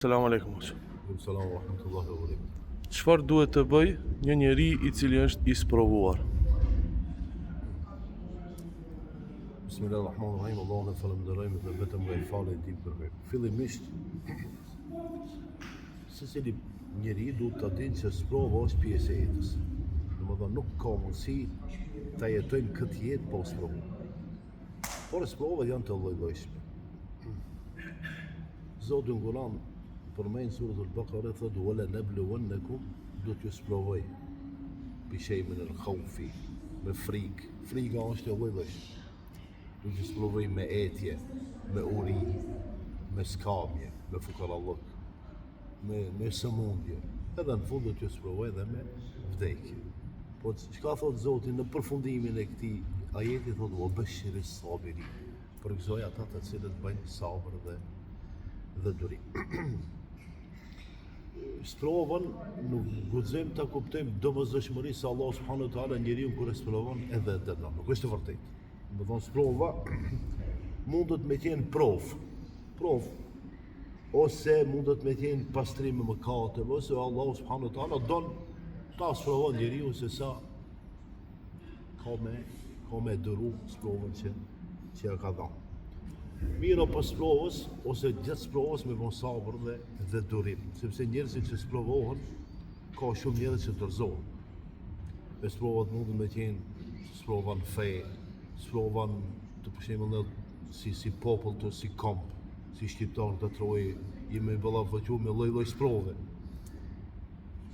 Selam aleikum. Selam wa rahmatullahi wa barakatuh. Çfarë duhet të bëj një njeri i cili është i sprovuar? Bismillahirrahmanirrahim. Allahun e falenderojmë dhe vetëm nga i falë e dim për me. Fillimisht, secili njeri duhet ta dinë se sprova është pjesë e jetës. Domethënë nuk ka mundësi ta jetojmë këtë jetë pa sprovu. Por sprovat janë të lloj-llojshme. Zoti në Kur'an përmend suratul Baqara thotë wala nabluwannakum, do t'ju sprovoj bi shay'in min al-khawfi, me frikë. Frika është e lloj-llojshme. Do t'ju sprovoj me etje, me uri, me skamje, me fukarallok, me sëmundje. Edhe në fund do t'ju sprovoj edhe me vdekje. Po çka thotë Zoti në përfundimin e këtij ajeti thotë wa bashiris sabirin. Përgëzoj ata të cilët bëjnë sabër dhe durim. Sprovën nuk guxojmë ta kuptojmë domosdoshmëri se Allah subhanahu wa taala njeriu kur e sprovon edhe e dënon. Nuk është e vërtetë. Do të thonë sprova mundet me qenë provë, ose mundet me qenë pastrim me mëkate, ose Allah subhanahu wa taala don ta sprovon njeriu se sa ka me dëru sprovën që ja ka dhënë. Mira pas provës, ose gjatë provës me bon sabër dhe durim, sepse njerëzit që sprovohen, ka shumë njerëz që dorëzohen. Me sprovat mund me qenë sprova në fe, sprova të për shembull si popull të si kamp, si shqiptar të troje, jemi ballafaqur me lloj-lloj sprove.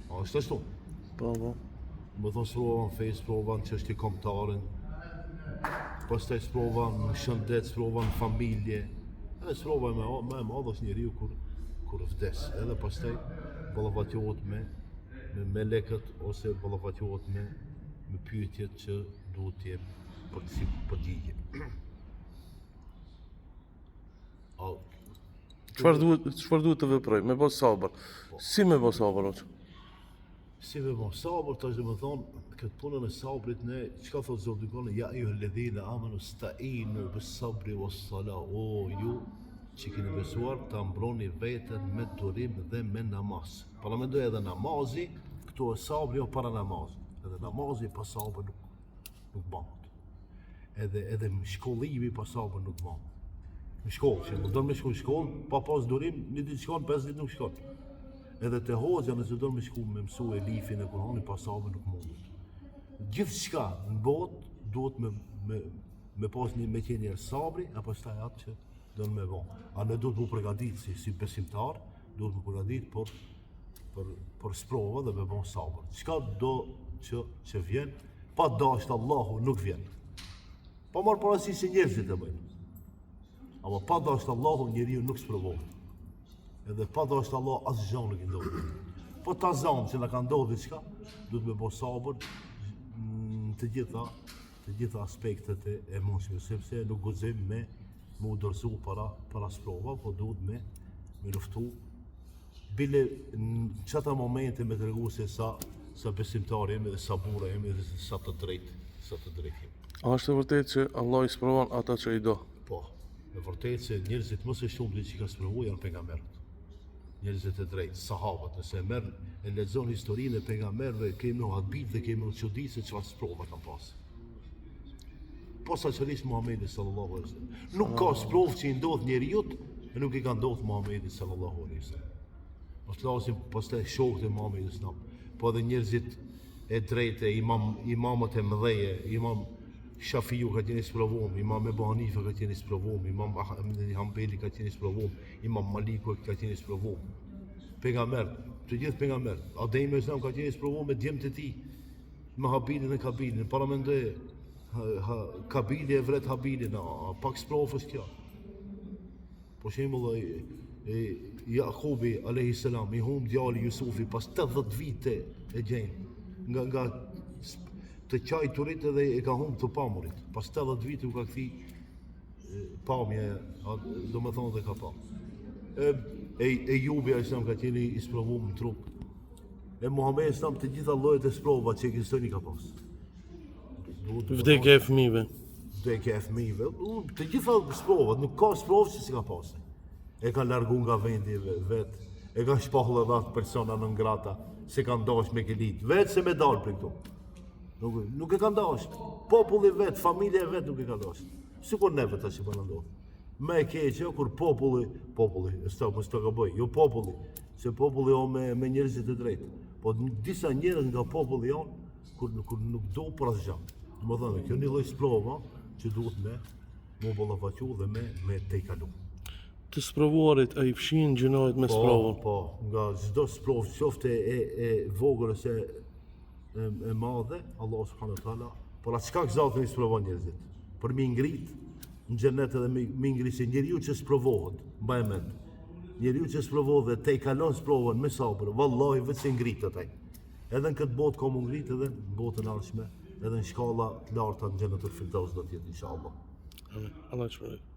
A është ashtu? Po. Më thonë sprova në fe, sprova në çështje kombëtare, pastaj sprova në shëndet, sprova në familje, edhe sprova më e madhe është njeriu kur vdes, edhe pastaj ballafaqohet me melekët ose ballafaqohet me pyetjet që duhet të jep për si përgjigje. Çfarë duhet të veproj? Me bë sabër. Si me bë sabër? Si me bon sabër, tash më thonë, këtë punën e sabrit ne, çka thotë Zoti Gjallë, ja ayyuhalladhina amanu sta'inu bis-sabri was-salah, o ju që keni besuar, ta mbroni veten me durim dhe me namaz. Para mendoj edhe namazi, këtu e sabri jo para namazit. Edhe namazi pa sabër nuk bëhet. Edhe shkollimi pa sabër nuk bëhet. Në shkollë, që do me shku në shkollë, pa pas durim, një ditë shkon, 5 ditë nuk shkon. Edhe te hoxha nëse do me shku me mësu e lifin e Kur'anit pa sabër nuk mundet. Gjithçka në botë duhet me pas me qenë sabri, apo pastaj atë që do me bë. A ne duhet të përgatitet si besimtar, duhet të përgatitet për sprova dhe me bë sabër. Çka do që vjen, pa dashur Allahu nuk vjen. Pa marr parasysh se njerëzit e bëjnë. Ama pa dashur Allahu njeriu nuk sprovohet. Edhe pa dashur Allah asgjë nuk i ndodh. Po ta zonë që na ka ndodhur diçka, duhet me bë sabër të gjitha aspektet e mundshme, sepse nuk guxojmë me u dorëzu para sprova, po duhet me luftu bile në çata momente me tregu se sa besimtar jemi dhe sa burra jemi dhe sa të drejtë. A është e vërtetë që Allah i sprovon ata që i do? Po, e vërtetë se njerëzit më së shumti që ka sprovuar janë pejgamberët. Njerëzit e drejtë, sahabët, nëse e lexon historinë e pejgamberëve, kemi u habit dhe kemi u çudi se çfarë sprova kanë pas. Posaçërisht Muhamedi sallallahu alaihi wasallam. Nuk ka sprovë që i ndodh njeriu e nuk i ka ndodhur Muhamedit sallallahu alaihi wasallam. Mos flasim pastaj shokët e Muhamedit sallallahu alaihi wasallam, po edhe njerëzit e drejtë, imamët e mëdhej, Imam Shafiu ka qenë sprovuar, Imam Ebu Hanifa ka qenë sprovuar, Imam Hanbeli ka qenë sprovuar, Imam Maliku ka qenë sprovuar. Pejgamberët, të gjithë pejgamberët, Ademi sallallahu ka qenë sprovuar me djemtë e tij, me Habilin dhe Kabilin. Para mendoj Kabili e vret Habilin, pak sprovë është kjo. Për shembull Jakubi alayhis salam i humb djali Jusufi pas 80 vite e gjejnë nga të qajturit edhe e ka humb të pamurit. Pas 80 vite u ka kthi pamje, do me thonë dhe ka pa. Ejubi alaihissalam ka qenë i sprovuar në trup. Muhamedi alaihissalam të gjitha llojet e sprova që ekzistojnë ka pas. Vdekja e fëmijëve. Të gjitha sprovat, nuk ka sprovë që si ka pas. E ka largu nga vendi vet, e kanë shpallë edhe atë persona non grata se kanë dash me kelit, vetë se me dalë për këtu. Nuk e kanë dash. Populli vetë, familja e vetë nuk e kanë dash. Sikur neve tash që përna ndodhë. Me e keqe, kur populli, mos të gaboj, jo populli, se populli o me njerëzit e drejtë. Po disa njerëz nga populli janë, kur nuk do për asë gjamë. Më thënë, kjo një lloj sprova që duhet me ballafaqu dhe me te i kalu. Të sprovuarit ai fshin gjinohet me sprovën. Po, nga çdo sprovë, qoftë e vogël ose e madhe, Allah subhanahu wa taala, por atë çka Zoti i sprovon njerëzit. Për mi ngrit në xhenet edhe mi ngrit se njeriu që sprovohet, mbaj mend. Njeriu që sprovohet dhe te i kalon sprovën me sabër, vallahi vetë se ngritet ai. Edhe në këtë botë ka mu ngrit edhe në botën ardhshme, edhe në shkalla larta në xhenetul firdaus do të jetë inshallah. Amin. Allah shpërblet.